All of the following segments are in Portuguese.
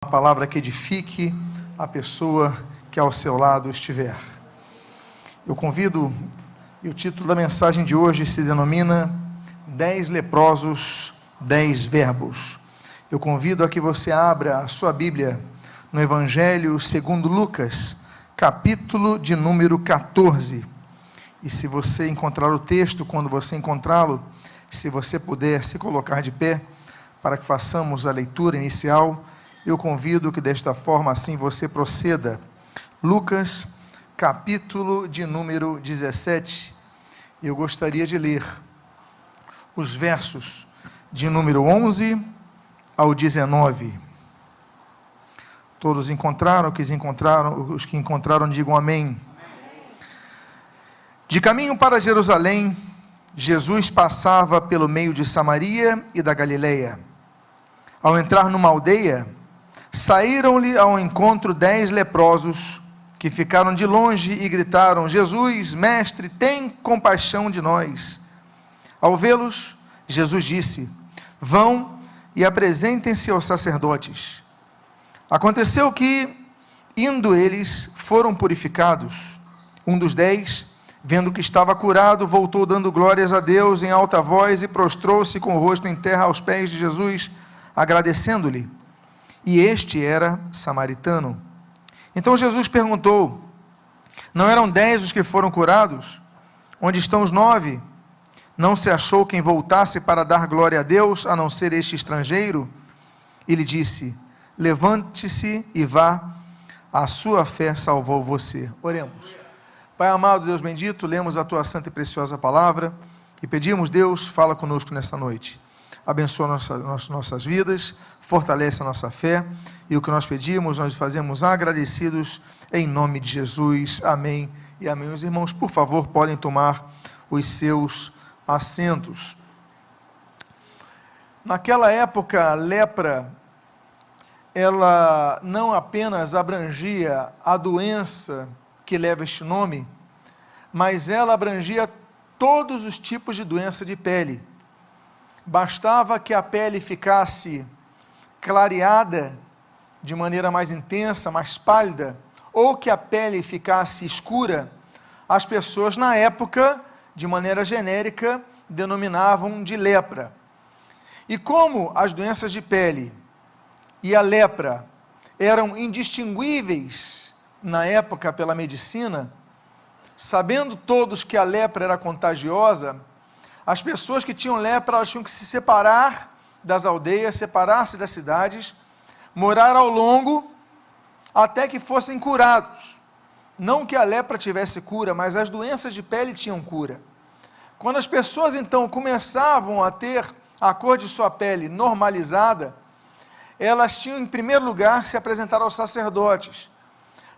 Uma palavra que edifique a pessoa que ao seu lado estiver. Eu convido, e o título da mensagem de hoje se denomina 10 leprosos, 10 verbos. Eu convido a que você abra a sua Bíblia no Evangelho segundo Lucas, capítulo de número 14. E se você encontrar o texto, quando você encontrá-lo, se você puder se colocar de pé, para que façamos a leitura inicial, eu convido que desta forma assim você proceda. Lucas, capítulo de número 17. Eu gostaria de ler os versos de número 11 ao 19. Todos encontraram? Os que encontraram digam amém. De caminho para Jerusalém, Jesus passava pelo meio de Samaria e da Galileia. Ao entrar numa aldeia, saíram-lhe ao encontro 10 leprosos, que ficaram de longe e gritaram: Jesus, mestre, tem compaixão de nós. Ao vê-los, Jesus disse: vão e apresentem-se aos sacerdotes. Aconteceu que, indo eles, foram purificados. Um dos 10, vendo que estava curado, voltou dando glórias a Deus em alta voz e prostrou-se com o rosto em terra aos pés de Jesus, agradecendo-lhe. E este era samaritano. Então Jesus perguntou: não eram 10 os que foram curados? Onde estão os 9? Não se achou quem voltasse para dar glória a Deus, a não ser este estrangeiro? E lhe disse: levante-se e vá, a sua fé salvou você. Oremos. Pai amado, Deus bendito, lemos a tua santa e preciosa palavra e pedimos: Deus, fala conosco nesta noite. Abençoa nossas vidas, fortalece a nossa fé, e o que nós pedimos, nós fazemos agradecidos, em nome de Jesus, amém e amém. Os irmãos, por favor, podem tomar os seus assentos. Naquela época, a lepra, ela não apenas abrangia a doença que leva este nome, mas ela abrangia todos os tipos de doença de pele. Bastava que a pele ficasse clareada de maneira mais intensa, mais pálida, ou que a pele ficasse escura, as pessoas na época, de maneira genérica, denominavam de lepra. E como as doenças de pele e a lepra eram indistinguíveis na época pela medicina, sabendo todos que a lepra era contagiosa, as pessoas que tinham lepra, elas tinham que se separar das aldeias, separar-se das cidades, morar ao longo, até que fossem curados. Não que a lepra tivesse cura, mas as doenças de pele tinham cura. Quando as pessoas então começavam a ter a cor de sua pele normalizada, elas tinham em primeiro lugar se apresentar aos sacerdotes,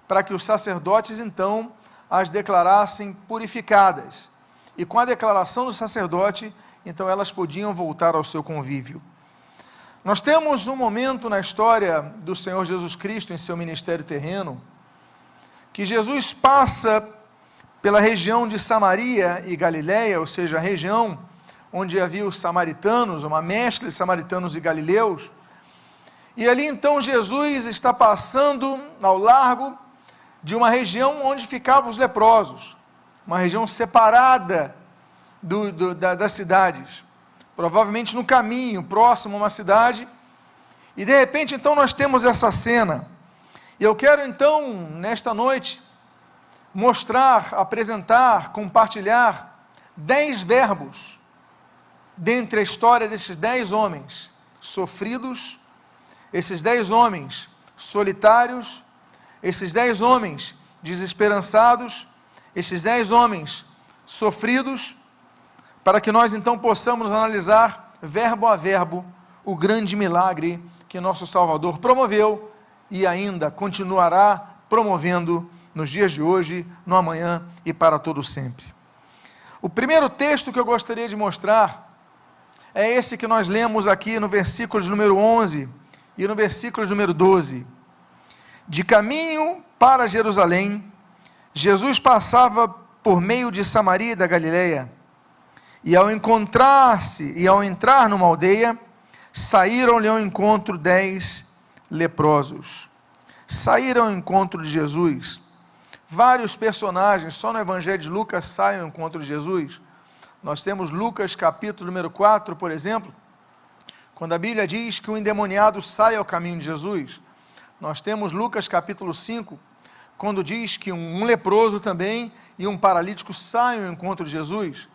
para que os sacerdotes então as declarassem purificadas. E com a declaração do sacerdote, então elas podiam voltar ao seu convívio. Nós temos um momento na história do Senhor Jesus Cristo, em seu ministério terreno, que Jesus passa pela região de Samaria e Galileia, ou seja, a região onde havia os samaritanos, uma mescla de samaritanos e galileus, e ali então Jesus está passando ao largo de uma região onde ficavam os leprosos, uma região separada das cidades, provavelmente no caminho, próximo a uma cidade, e de repente então nós temos essa cena, e eu quero então, nesta noite, mostrar, apresentar, compartilhar 10 verbos, dentre a história desses 10 homens sofridos, esses 10 homens solitários, esses 10 homens desesperançados, esses 10 homens sofridos, para que nós então possamos analisar, verbo a verbo, o grande milagre que nosso Salvador promoveu e ainda continuará promovendo nos dias de hoje, no amanhã e para todo sempre. O primeiro texto que eu gostaria de mostrar é esse que nós lemos aqui no versículo de número 11 e no versículo de número 12. De caminho para Jerusalém, Jesus passava por meio de Samaria e da Galileia, e ao entrar numa aldeia, saíram-lhe ao encontro 10 leprosos. Saíram ao encontro de Jesus. Vários personagens, só no Evangelho de Lucas, saem ao encontro de Jesus. Nós temos Lucas capítulo número 4, por exemplo, quando a Bíblia diz que o endemoniado sai ao caminho de Jesus. Nós temos Lucas capítulo 5, quando diz que um leproso também e um paralítico saem ao encontro de Jesus.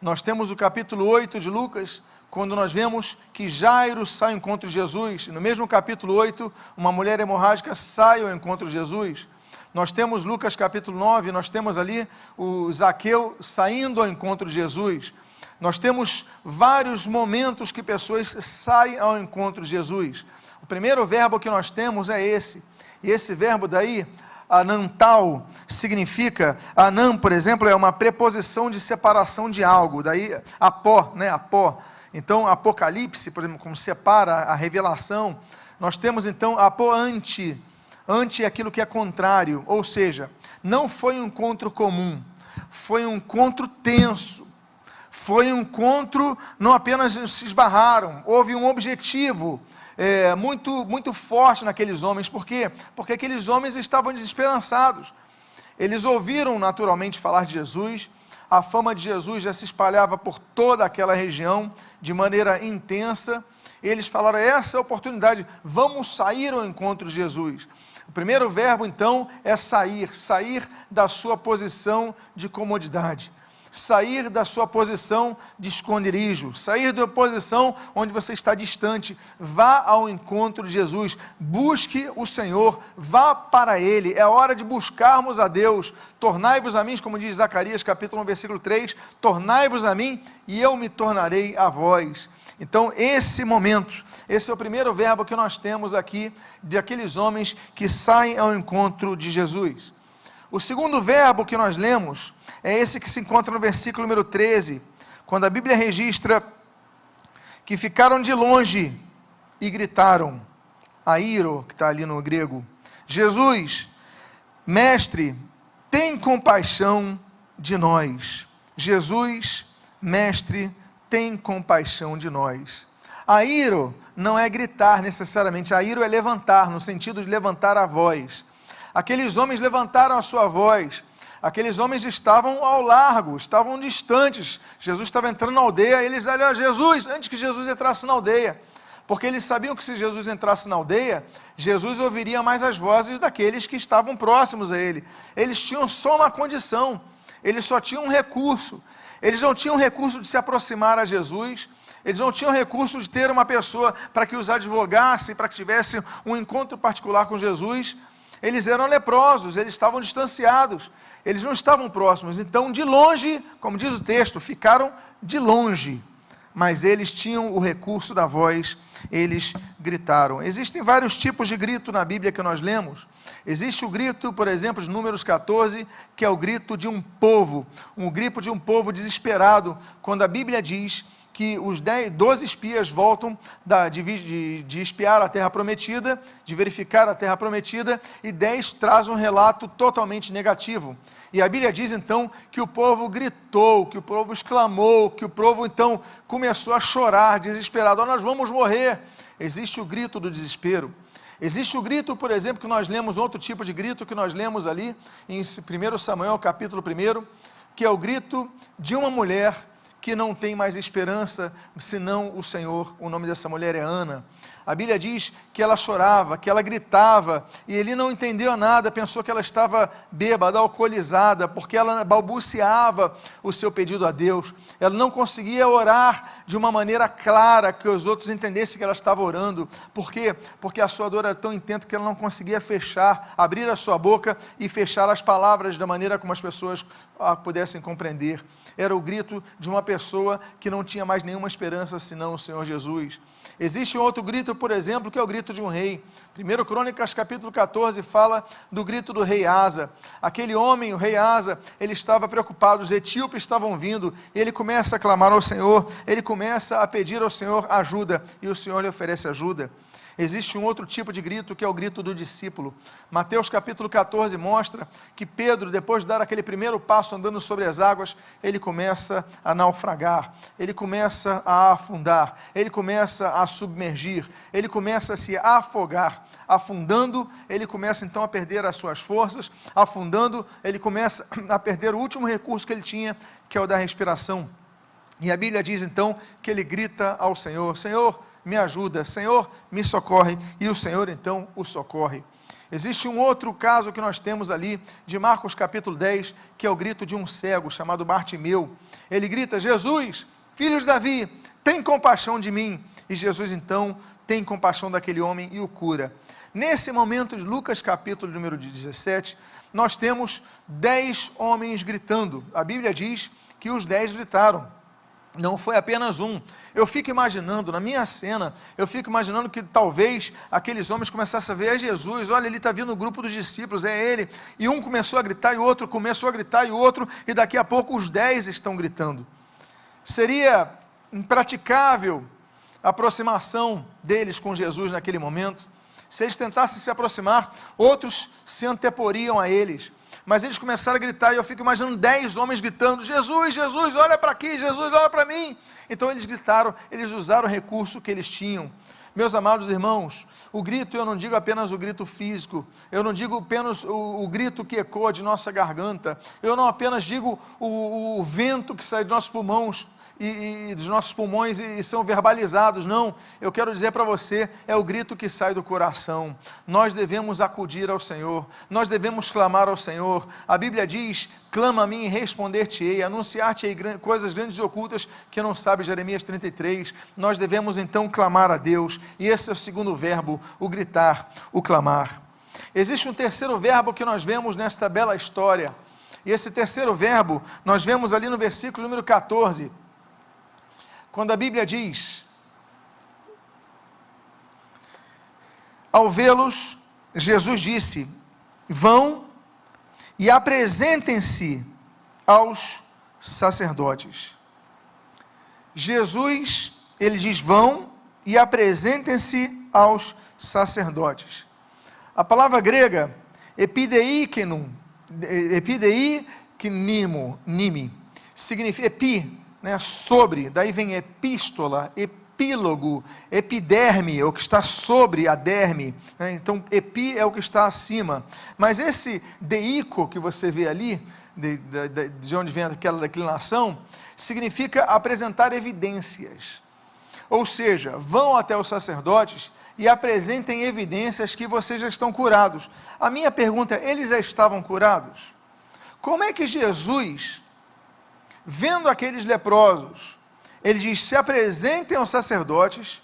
Nós temos o capítulo 8 de Lucas, quando nós vemos que Jairo sai ao encontro de Jesus. No mesmo capítulo 8, uma mulher hemorrágica sai ao encontro de Jesus. Nós temos Lucas capítulo 9, nós temos ali o Zaqueu saindo ao encontro de Jesus. Nós temos vários momentos que pessoas saem ao encontro de Jesus. O primeiro verbo que nós temos é esse. E esse verbo daí, anantal, significa, anan, por exemplo, é uma preposição de separação de algo. Daí, apó, né, apó. Então, Apocalipse, por exemplo, como separa a revelação. Nós temos então apó ante. Ante é aquilo que é contrário. Ou seja, não foi um encontro comum. Foi um encontro tenso. Foi um encontro, não apenas se esbarraram. Houve um objetivo muito forte naqueles homens. Por quê? Porque aqueles homens estavam desesperançados. Eles ouviram naturalmente falar de Jesus. A fama de Jesus já se espalhava por toda aquela região de maneira intensa. Eles falaram, essa é a oportunidade, vamos sair ao encontro de Jesus. O primeiro verbo então é sair, sair da sua posição de comodidade, sair da sua posição de esconderijo, sair da posição onde você está distante. Vá ao encontro de Jesus, busque o Senhor, vá para Ele. É hora de buscarmos a Deus. Tornai-vos a mim, como diz Zacarias capítulo 1, versículo 3, tornai-vos a mim e eu me tornarei a vós. Então esse momento, esse é o primeiro verbo que nós temos aqui, de aqueles homens que saem ao encontro de Jesus. O segundo verbo que nós lemos é esse que se encontra no versículo número 13, quando a Bíblia registra que ficaram de longe e gritaram, airo, que está ali no grego, Jesus, mestre, tem compaixão de nós. Jesus, mestre, tem compaixão de nós. Airo não é gritar necessariamente, airo é levantar, no sentido de levantar a voz. Aqueles homens levantaram a sua voz. Aqueles homens estavam ao largo, estavam distantes. Jesus estava entrando na aldeia, eles olharam Jesus, antes que Jesus entrasse na aldeia. Porque eles sabiam que se Jesus entrasse na aldeia, Jesus ouviria mais as vozes daqueles que estavam próximos a ele. Eles tinham só uma condição, eles só tinham um recurso. Eles não tinham recurso de se aproximar a Jesus, eles não tinham recurso de ter uma pessoa para que os advogasse, para que tivesse um encontro particular com Jesus. Eles eram leprosos, eles estavam distanciados, eles não estavam próximos. Então, de longe, como diz o texto, ficaram de longe, mas eles tinham o recurso da voz, eles gritaram. Existem vários tipos de grito na Bíblia que nós lemos. Existe o grito, por exemplo, de Números 14, que é o grito de um povo desesperado, quando a Bíblia diz que os 12 espias voltam de espiar a terra prometida, de verificar a terra prometida, e 10 trazem um relato totalmente negativo. E a Bíblia diz então que o povo gritou, que o povo exclamou, que o povo então começou a chorar, desesperado, nós vamos morrer. Existe o grito do desespero. Existe o grito, por exemplo, que nós lemos, outro tipo de grito que nós lemos ali, em 1 Samuel capítulo 1, que é o grito de uma mulher que não tem mais esperança, senão o Senhor. O nome dessa mulher é Ana. A Bíblia diz que ela chorava, que ela gritava, e ele não entendeu nada, pensou que ela estava bêbada, alcoolizada, porque ela balbuciava o seu pedido a Deus. Ela não conseguia orar de uma maneira clara, que os outros entendessem que ela estava orando. Por quê? Porque a sua dor era tão intensa que ela não conseguia abrir a sua boca e fechar as palavras da maneira como as pessoas pudessem compreender. Era o grito de uma pessoa que não tinha mais nenhuma esperança senão o Senhor Jesus. Existe um outro grito, por exemplo, que é o grito de um rei. 1 Crônicas capítulo 14 fala do grito do rei Asa. Aquele homem, o rei Asa, ele estava preocupado, os etíopes estavam vindo, e ele começa a clamar ao Senhor, ele começa a pedir ao Senhor ajuda, e o Senhor lhe oferece ajuda. Existe um outro tipo de grito, que é o grito do discípulo. Mateus capítulo 14 mostra que Pedro, depois de dar aquele primeiro passo andando sobre as águas, ele começa a naufragar, ele começa a afundar, ele começa a submergir, ele começa a se afogar. Afundando, ele começa então a perder as suas forças, afundando, ele começa a perder o último recurso que ele tinha, que é o da respiração. E a Bíblia diz então que ele grita ao Senhor: Senhor, me ajuda, Senhor, me socorre, e o Senhor então o socorre. Existe um outro caso que nós temos ali, de Marcos capítulo 10, que é o grito de um cego, chamado Bartimeu. Ele grita: Jesus, filho de Davi, tem compaixão de mim. E Jesus então tem compaixão daquele homem e o cura. Nesse momento de Lucas capítulo número 17, nós temos 10 homens gritando. A Bíblia diz que os 10 gritaram. Não foi apenas um. Eu fico imaginando, na minha cena, eu fico imaginando que talvez aqueles homens começassem a ver: é Jesus, olha, ele está vindo no grupo dos discípulos, é ele. E um começou a gritar, e o outro começou a gritar, e o outro, e daqui a pouco os 10 estão gritando. Seria impraticável a aproximação deles com Jesus naquele momento. Se eles tentassem se aproximar, outros se anteporiam a eles. Mas eles começaram a gritar, e eu fico imaginando 10 homens gritando: Jesus, Jesus, olha para aqui, Jesus, olha para mim. Então eles gritaram, eles usaram o recurso que eles tinham. Meus amados irmãos, o grito, eu não digo apenas o grito físico, eu não digo apenas o grito que ecoa de nossa garganta, eu não apenas digo o vento que sai de nossos pulmões, e dos nossos pulmões e são verbalizados, não, eu quero dizer para você, é o grito que sai do coração. Nós devemos acudir ao Senhor, nós devemos clamar ao Senhor. A Bíblia diz: clama a mim e responder-te-ei, anunciar-te-ei coisas grandes e ocultas que não sabe, Jeremias 33, nós devemos então clamar a Deus, e esse é o segundo verbo, o gritar, o clamar. Existe um terceiro verbo que nós vemos nesta bela história, e esse terceiro verbo, nós vemos ali no versículo número 14, quando a Bíblia diz: ao vê-los, Jesus disse: vão e apresentem-se aos sacerdotes. Jesus, ele diz: vão e apresentem-se aos sacerdotes. A palavra grega, epideikinimo, significa sobre, daí vem epístola, epílogo, epiderme, o que está sobre a derme, então epi é o que está acima, mas esse deíco que você vê ali, de onde vem aquela declinação, significa apresentar evidências, ou seja, vão até os sacerdotes e apresentem evidências que vocês já estão curados. A minha pergunta é: eles já estavam curados? Como é que Jesus, vendo aqueles leprosos, ele diz: se apresentem aos sacerdotes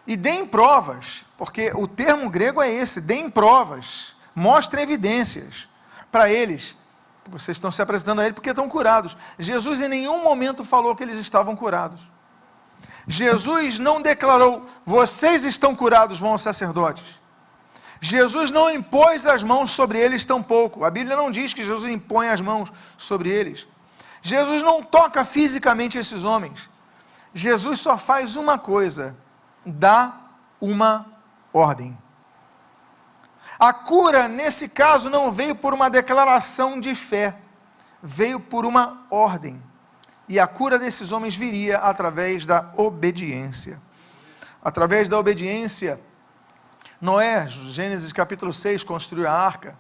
e deem provas, porque o termo grego é esse, deem provas, mostrem evidências para eles, vocês estão se apresentando a ele porque estão curados. Jesus em nenhum momento falou que eles estavam curados. Jesus não declarou: vocês estão curados, vão aos sacerdotes. Jesus não impôs as mãos sobre eles tampouco. A Bíblia não diz que Jesus impõe as mãos sobre eles. Jesus não toca fisicamente esses homens. Jesus só faz uma coisa: dá uma ordem. A cura, nesse caso, não veio por uma declaração de fé, veio por uma ordem. E a cura desses homens viria através da obediência. Através da obediência, Noé, Gênesis capítulo 6, construiu a arca.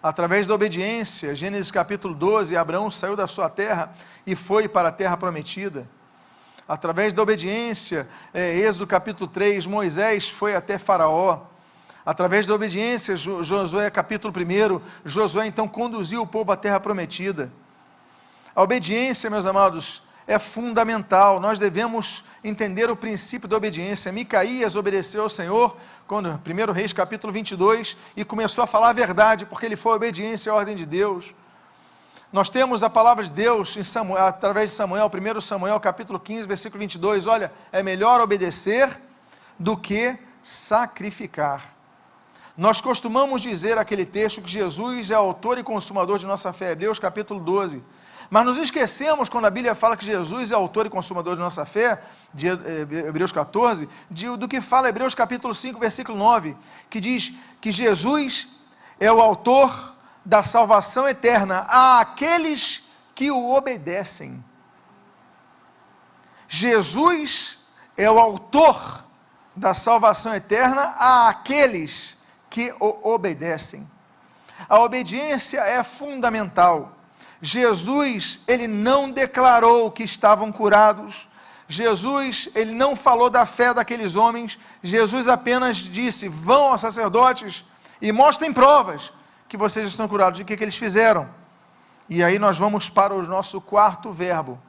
Através da obediência, Gênesis capítulo 12, Abraão saiu da sua terra e foi para a terra prometida. Através da obediência, Êxodo capítulo 3, Moisés foi até Faraó. Através da obediência, Josué capítulo 1, Josué então conduziu o povo à terra prometida. A obediência, meus amados, é fundamental. Nós devemos entender o princípio da obediência. Micaías obedeceu ao Senhor, quando 1 Reis capítulo 22, e começou a falar a verdade, porque ele foi obediência à ordem de Deus. Nós temos a palavra de Deus em Samuel, através de Samuel, 1 Samuel capítulo 15, versículo 22, olha, é melhor obedecer do que sacrificar. Nós costumamos dizer aquele texto que Jesus é autor e consumador de nossa fé, Hebreus capítulo 12, Mas nos esquecemos, quando a Bíblia fala que Jesus é autor e consumador de nossa fé, de Hebreus 14, do que fala Hebreus capítulo 5, versículo 9, que diz que Jesus é o autor da salvação eterna àqueles que o obedecem. Jesus é o autor da salvação eterna àqueles que o obedecem. A obediência é fundamental. Jesus, ele não declarou que estavam curados. Jesus, ele não falou da fé daqueles homens. Jesus apenas disse: vão aos sacerdotes e mostrem provas que vocês estão curados. E o que eles fizeram? E aí nós vamos para o nosso quarto verbo.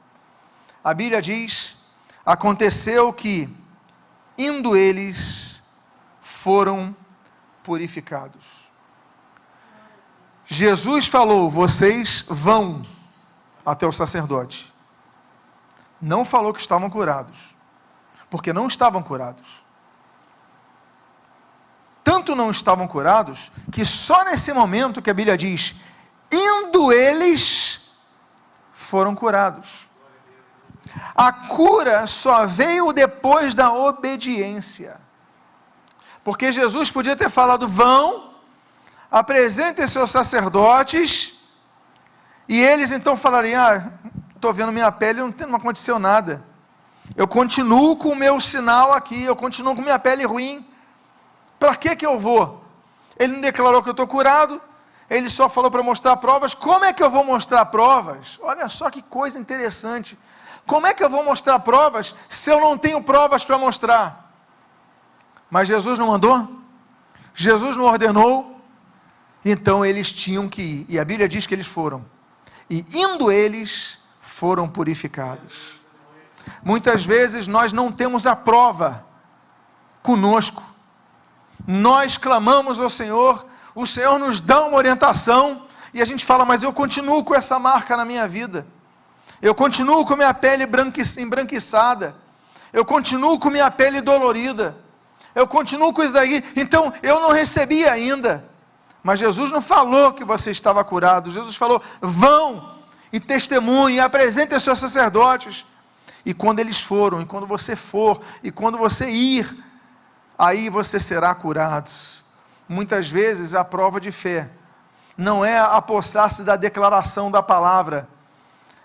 A Bíblia diz: aconteceu que, indo eles, foram purificados. Jesus falou: vocês vão até o sacerdote. Não falou que estavam curados, porque não estavam curados. Tanto não estavam curados, que só nesse momento que a Bíblia diz: indo eles, foram curados. A cura só veio depois da obediência. Porque Jesus podia ter falado: vão, apresentem seus sacerdotes, e eles então falariam: estou vendo minha pele, não aconteceu nada, eu continuo com o meu sinal aqui, eu continuo com minha pele ruim, para que eu vou? Ele não declarou que eu estou curado, ele só falou para mostrar provas. Como é que eu vou mostrar provas? Olha só que coisa interessante, como é que eu vou mostrar provas, se eu não tenho provas para mostrar? Mas Jesus não mandou? Jesus não ordenou? Então eles tinham que ir, e a Bíblia diz que eles foram, e indo eles, foram purificados. Muitas vezes nós não temos a prova conosco, nós clamamos ao Senhor, o Senhor nos dá uma orientação, e a gente fala: mas eu continuo com essa marca na minha vida, eu continuo com minha pele embranquiçada, eu continuo com minha pele dolorida, eu continuo com isso daí, então eu não recebi ainda. Mas Jesus não falou que você estava curado. Jesus falou: vão e testemunhem, apresentem os seus sacerdotes. E quando eles foram, e quando você for, e quando você ir, aí você será curado. Muitas vezes a prova de fé não é apossar-se da declaração da palavra,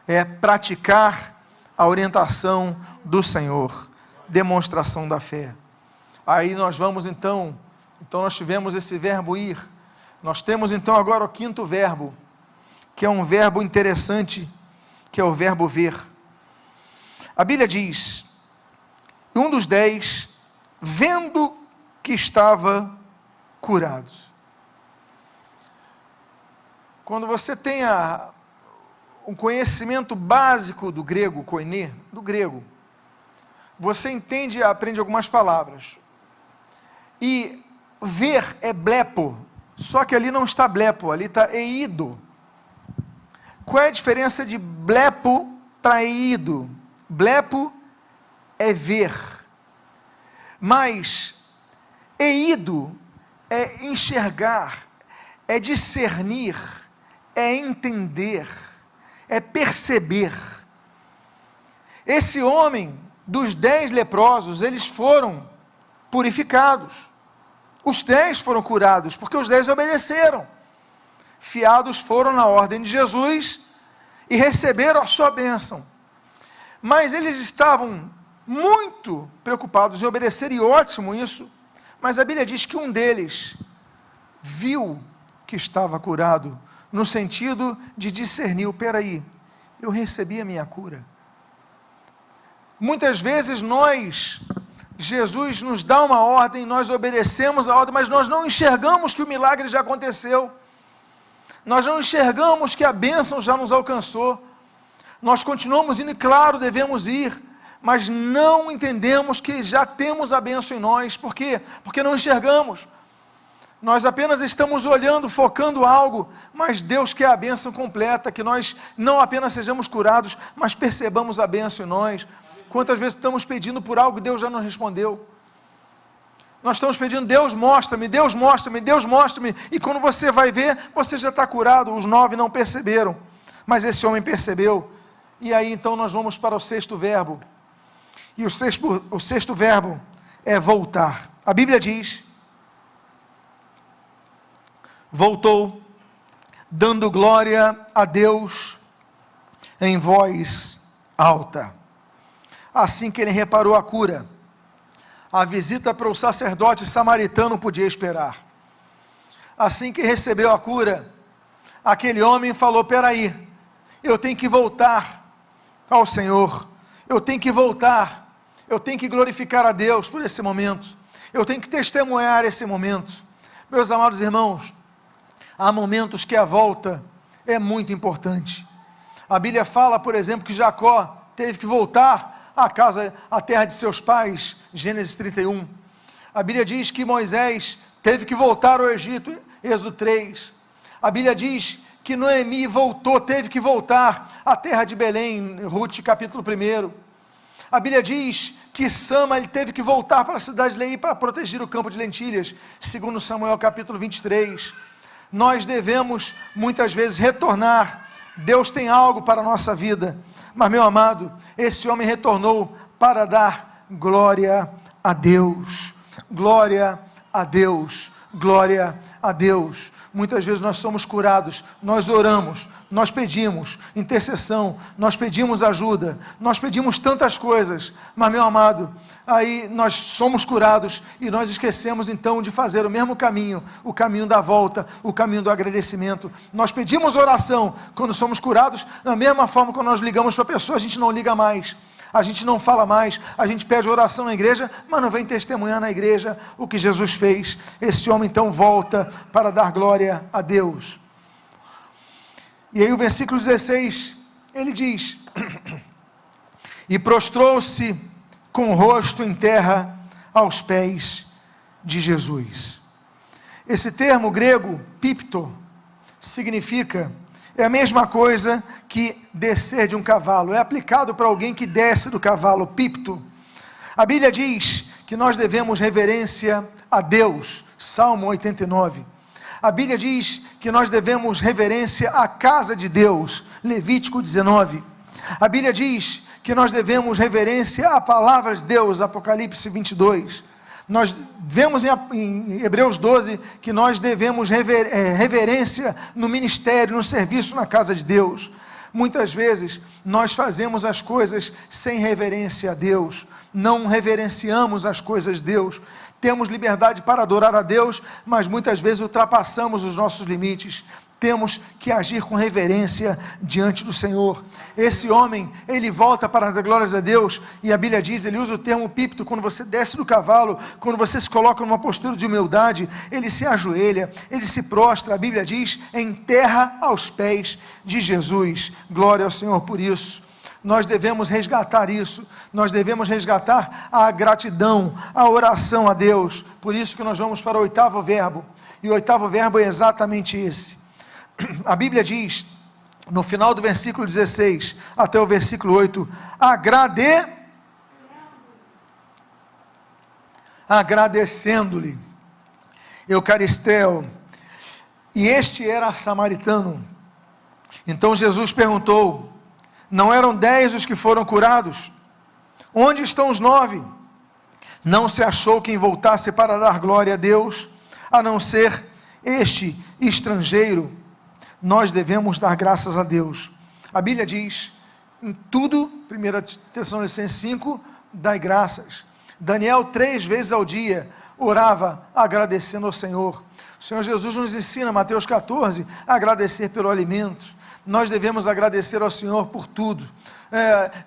é praticar a orientação do Senhor, demonstração da fé. Aí nós vamos então nós tivemos esse verbo ir. Nós temos então agora o quinto verbo, que é um verbo interessante, que é o verbo ver. A Bíblia diz: um dos 10, vendo que estava curado. Quando você tenha um conhecimento básico do grego, koiné, do grego, você entende e aprende algumas palavras. E ver é blepo, só que ali não está blepo, ali está eido. Qual é a diferença de blepo para eido? Blepo é ver, mas eido é enxergar, é discernir, é entender, é perceber. Esse homem, dos 10 leprosos, eles foram purificados. Os 10 foram curados, porque os 10 obedeceram. Fiados foram na ordem de Jesus e receberam a sua bênção. Mas eles estavam muito preocupados em obedecer, e ótimo isso. Mas a Bíblia diz que um deles viu que estava curado, no sentido de discernir: peraí, eu recebi a minha cura. Muitas vezes Jesus nos dá uma ordem, nós obedecemos a ordem, mas nós não enxergamos que o milagre já aconteceu, nós não enxergamos que a bênção já nos alcançou, nós continuamos indo, e claro, devemos ir, mas não entendemos que já temos a bênção em nós. Por quê? Porque não enxergamos, nós apenas estamos olhando, focando algo, mas Deus quer a bênção completa, que nós não apenas sejamos curados, mas percebamos a bênção em nós. Quantas vezes estamos pedindo por algo e Deus já nos respondeu? Nós estamos pedindo: Deus mostra-me, Deus mostra-me, Deus mostra-me, e quando você vai ver, você já está curado. Os 9 não perceberam, Mas esse homem percebeu, e aí então nós vamos para o sexto verbo, e o sexto verbo é voltar. A Bíblia diz: voltou, dando glória a Deus em voz alta. Assim que ele reparou a cura, a visita para o sacerdote samaritano podia esperar. Assim que recebeu a cura, aquele homem falou: peraí, eu tenho que voltar ao Senhor, eu tenho que voltar, eu tenho que glorificar a Deus por esse momento, eu tenho que testemunhar esse momento. Meus amados irmãos, há momentos que a volta é muito importante. A Bíblia fala, por exemplo, que Jacó teve que voltar à terra de seus pais, Gênesis 31. A Bíblia diz que Moisés teve que voltar ao Egito, Êxodo 3. A Bíblia diz que Noemi teve que voltar à terra de Belém, Ruth capítulo 1. A Bíblia diz que Sama ele teve que voltar para a cidade de Lei para proteger o campo de lentilhas, segundo Samuel capítulo 23. Nós devemos muitas vezes retornar. Deus tem algo para a nossa vida, mas meu amado, esse homem retornou para dar glória a Deus, glória a Deus, glória a Deus. Muitas vezes nós somos curados, nós oramos, nós pedimos intercessão, nós pedimos ajuda, nós pedimos tantas coisas, mas meu amado, aí nós somos curados e nós esquecemos então de fazer o mesmo caminho, o caminho da volta, o caminho do agradecimento. Nós pedimos oração quando somos curados, da mesma forma quando nós ligamos para a pessoa, a gente não liga mais, a gente não fala mais, a gente pede oração na igreja, mas não vem testemunhar na igreja o que Jesus fez. Esse homem então volta para dar glória a Deus. E aí o versículo 16, ele diz: e prostrou-se com o rosto em terra aos pés de Jesus. Esse termo grego, pipto, significa, é a mesma coisa que descer de um cavalo, é aplicado para alguém que desce do cavalo, pipto. A Bíblia diz que nós devemos reverência a Deus, Salmo 89. A Bíblia diz que nós devemos reverência à casa de Deus, Levítico 19. A Bíblia diz que nós devemos reverência à palavra de Deus, Apocalipse 22. Nós vemos em Hebreus 12 que nós devemos reverência no ministério, no serviço na casa de Deus. Muitas vezes nós fazemos as coisas sem reverência a Deus, não reverenciamos as coisas de Deus. Temos liberdade para adorar a Deus, mas muitas vezes ultrapassamos os nossos limites. Temos que agir com reverência diante do Senhor. Esse homem, ele volta para dar glórias a Deus, e a Bíblia diz, ele usa o termo pípito, quando você desce do cavalo, quando você se coloca numa postura de humildade, ele se ajoelha, ele se prostra, a Bíblia diz, em terra aos pés de Jesus. Glória ao Senhor por isso. Nós devemos resgatar isso, nós devemos resgatar a gratidão, a oração a Deus. Por isso que nós vamos para o oitavo verbo, e o oitavo verbo é exatamente esse. A Bíblia diz, no final do versículo 16, até o versículo 8, agradecendo-lhe, Eucaristeu, e este era samaritano. Então Jesus perguntou: não eram 10 os que foram curados? Onde estão os 9? Não se achou quem voltasse para dar glória a Deus, a não ser este estrangeiro? Nós devemos dar graças a Deus. A Bíblia diz, em tudo, 1 Tessalonicenses 5, dai graças. Daniel 3 vezes ao dia orava agradecendo ao Senhor. O Senhor Jesus nos ensina, Mateus 14, a agradecer pelo alimento. Nós devemos agradecer ao Senhor por tudo.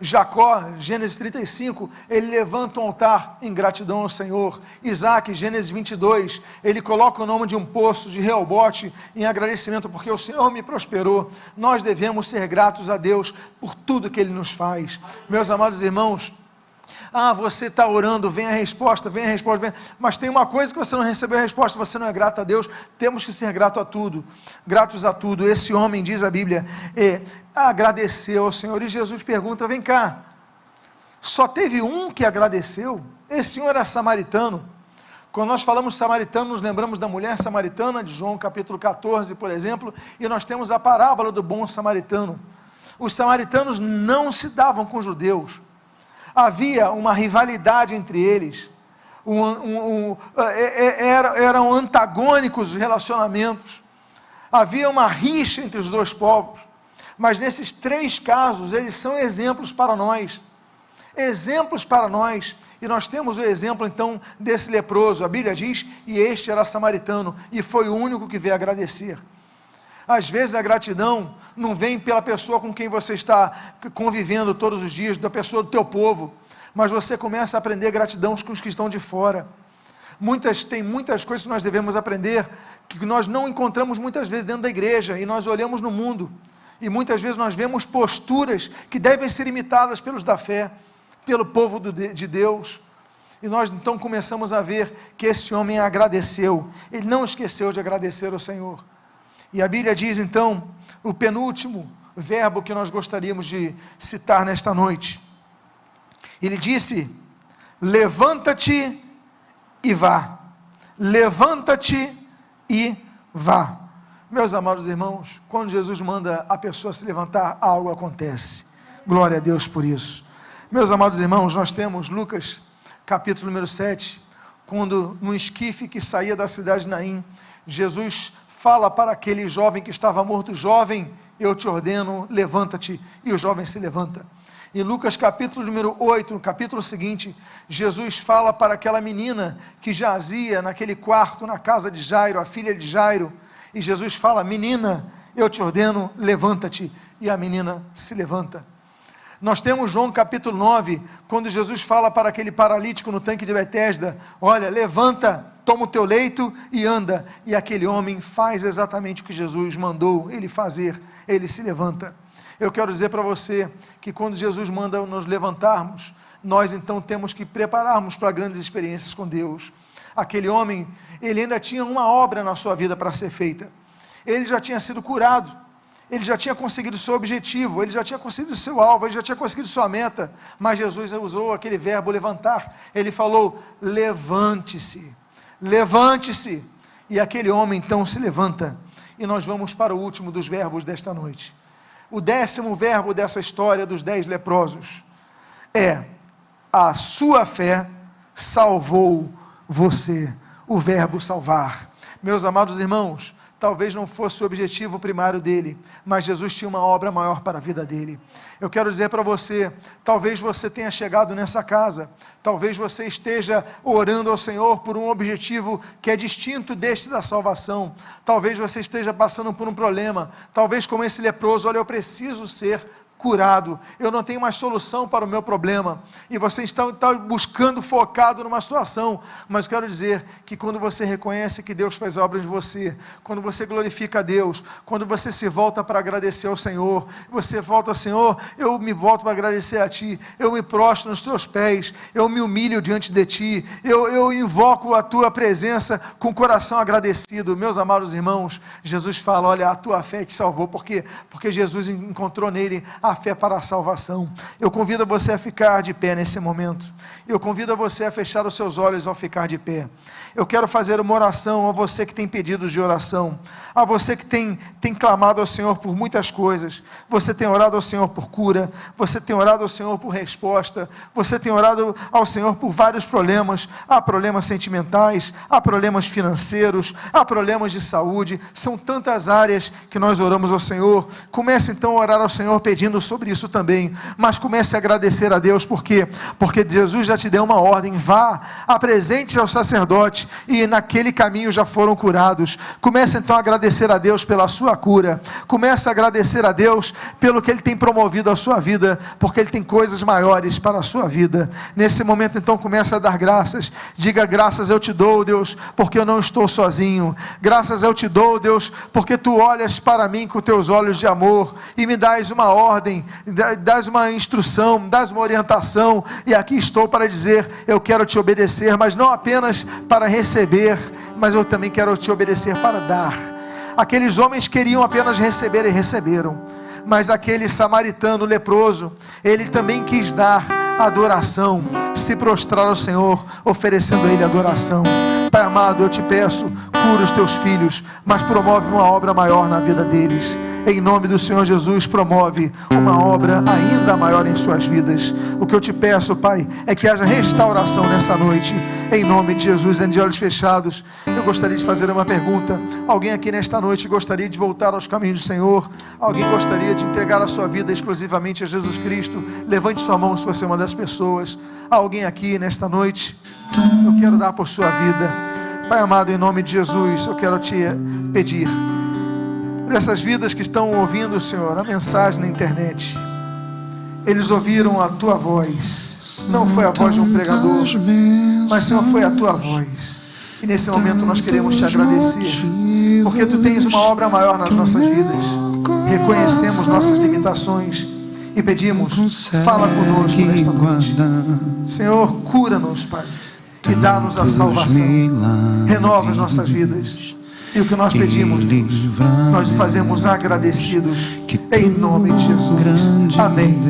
Jacó, Gênesis 35, ele levanta um altar em gratidão ao Senhor. Isaac, Gênesis 22, ele coloca o nome de um poço de Reobote em agradecimento, porque o Senhor me prosperou. Nós devemos ser gratos a Deus por tudo que Ele nos faz. Meus amados irmãos, você está orando, vem a resposta, mas tem uma coisa que você não recebeu a resposta, você não é grato a Deus. Temos que ser gratos a tudo. Esse homem, diz a Bíblia, agradeceu ao Senhor, e Jesus pergunta, vem cá, só teve um que agradeceu? Esse senhor era samaritano, Quando nós falamos samaritano, nos lembramos da mulher samaritana, de João capítulo 14, por exemplo, e nós temos a parábola do bom samaritano. Os samaritanos não se davam com os judeus, havia uma rivalidade entre eles, eram antagônicos os relacionamentos, havia uma rixa entre os dois povos, mas nesses 3 casos, eles são exemplos para nós, e nós temos o exemplo então desse leproso. A Bíblia diz, e este era samaritano, e foi o único que veio agradecer. Às vezes a gratidão não vem pela pessoa com quem você está convivendo todos os dias, da pessoa do teu povo, mas você começa a aprender gratidão com os que estão de fora. Tem muitas coisas que nós devemos aprender, que nós não encontramos muitas vezes dentro da igreja, e nós olhamos no mundo, e muitas vezes nós vemos posturas que devem ser imitadas pelos da fé, pelo povo de Deus, e nós então começamos a ver que esse homem agradeceu, ele não esqueceu de agradecer ao Senhor. E a Bíblia diz então, o penúltimo verbo que nós gostaríamos de citar nesta noite, ele disse, levanta-te e vá, levanta-te e vá. Meus amados irmãos, quando Jesus manda a pessoa se levantar, algo acontece, glória a Deus por isso. Meus amados irmãos, nós temos Lucas capítulo número 7, quando no esquife que saía da cidade de Naim, Jesus fala para aquele jovem que estava morto, jovem, eu te ordeno, levanta-te, e o jovem se levanta. Em Lucas capítulo número 8, no capítulo seguinte, Jesus fala para aquela menina que jazia naquele quarto na casa de Jairo, a filha de Jairo, e Jesus fala, menina, eu te ordeno, levanta-te, e a menina se levanta. Nós temos João capítulo 9, quando Jesus fala para aquele paralítico no tanque de Betesda, olha, levanta, toma o teu leito e anda, e aquele homem faz exatamente o que Jesus mandou ele fazer, ele se levanta. Eu quero dizer para você, que quando Jesus manda nos levantarmos, nós então temos que prepararmos para grandes experiências com Deus. Aquele homem, ele ainda tinha uma obra na sua vida para ser feita, ele já tinha sido curado, ele já tinha conseguido o seu objetivo, ele já tinha conseguido o seu alvo, ele já tinha conseguido sua meta, mas Jesus usou aquele verbo levantar, ele falou, levante-se, levante-se, e aquele homem então se levanta, e nós vamos para o último dos verbos desta noite, o 10º verbo dessa história dos 10 leprosos, é, a sua fé salvou você, o verbo salvar. Meus amados irmãos, talvez não fosse o objetivo primário dele, mas Jesus tinha uma obra maior para a vida dele. Eu quero dizer para você, talvez você tenha chegado nessa casa, talvez você esteja orando ao Senhor por um objetivo que é distinto deste da salvação, talvez você esteja passando por um problema, talvez como esse leproso, olha, eu preciso ser curado, eu não tenho mais solução para o meu problema, e você está buscando, focado numa situação, mas quero dizer, que quando você reconhece que Deus faz obras de você, quando você glorifica a Deus, quando você se volta para agradecer ao Senhor, você volta, Senhor, eu me volto para agradecer a Ti, eu me prostro nos Teus pés, eu me humilho diante de Ti, eu invoco a Tua presença com o coração agradecido. Meus amados irmãos, Jesus fala, olha, a tua fé te salvou, porque Jesus encontrou nele a fé para a salvação. Eu convido você a ficar de pé nesse momento, eu convido você a fechar os seus olhos ao ficar de pé. Eu quero fazer uma oração a você que tem pedidos de oração, a você que tem clamado ao Senhor por muitas coisas, você tem orado ao Senhor por cura, você tem orado ao Senhor por resposta, você tem orado ao Senhor por vários problemas, há problemas sentimentais, há problemas financeiros, há problemas de saúde, são tantas áreas que nós oramos ao Senhor. Comece então a orar ao Senhor pedindo sobre isso também, mas comece a agradecer a Deus, porque Jesus já te deu uma ordem, vá, apresente ao sacerdote, e naquele caminho já foram curados. Comece então a agradecer a Deus pela sua cura, comece a agradecer a Deus pelo que Ele tem promovido a sua vida, porque Ele tem coisas maiores para a sua vida. Nesse momento então comece a dar graças, diga graças eu te dou, Deus, porque eu não estou sozinho, graças eu te dou, Deus, porque Tu olhas para mim com Teus olhos de amor, e me dás uma ordem, dás uma instrução, dás uma orientação, e aqui estou para dizer, eu quero te obedecer, mas não apenas para receber, mas eu também quero te obedecer para dar. Aqueles homens queriam apenas receber e receberam, mas aquele samaritano leproso, ele também quis dar adoração, se prostrar ao Senhor, oferecendo a Ele adoração. Pai amado, eu te peço, cura os teus filhos, mas promove uma obra maior na vida deles. Em nome do Senhor Jesus, promove uma obra ainda maior em suas vidas. O que eu te peço, Pai, é que haja restauração nessa noite, em nome de Jesus. De olhos fechados, eu gostaria de fazer uma pergunta. Alguém aqui nesta noite gostaria de voltar aos caminhos do Senhor? Alguém gostaria de entregar a sua vida exclusivamente a Jesus Cristo? Levante sua mão se você é uma das pessoas. Alguém aqui nesta noite? Eu quero dar por sua vida. Pai amado, em nome de Jesus, eu quero te pedir por essas vidas que estão ouvindo, Senhor, a mensagem na internet. Eles ouviram a tua voz. Não foi a voz de um pregador, mas, Senhor, foi a tua voz. E nesse momento nós queremos te agradecer, porque tu tens uma obra maior nas nossas vidas. Reconhecemos nossas limitações e pedimos, fala conosco nesta noite. Senhor, cura-nos, Pai, e dá-nos a salvação. Renova as nossas vidas. E o que nós pedimos, Deus, nós fazemos agradecidos, em nome de Jesus. Amém.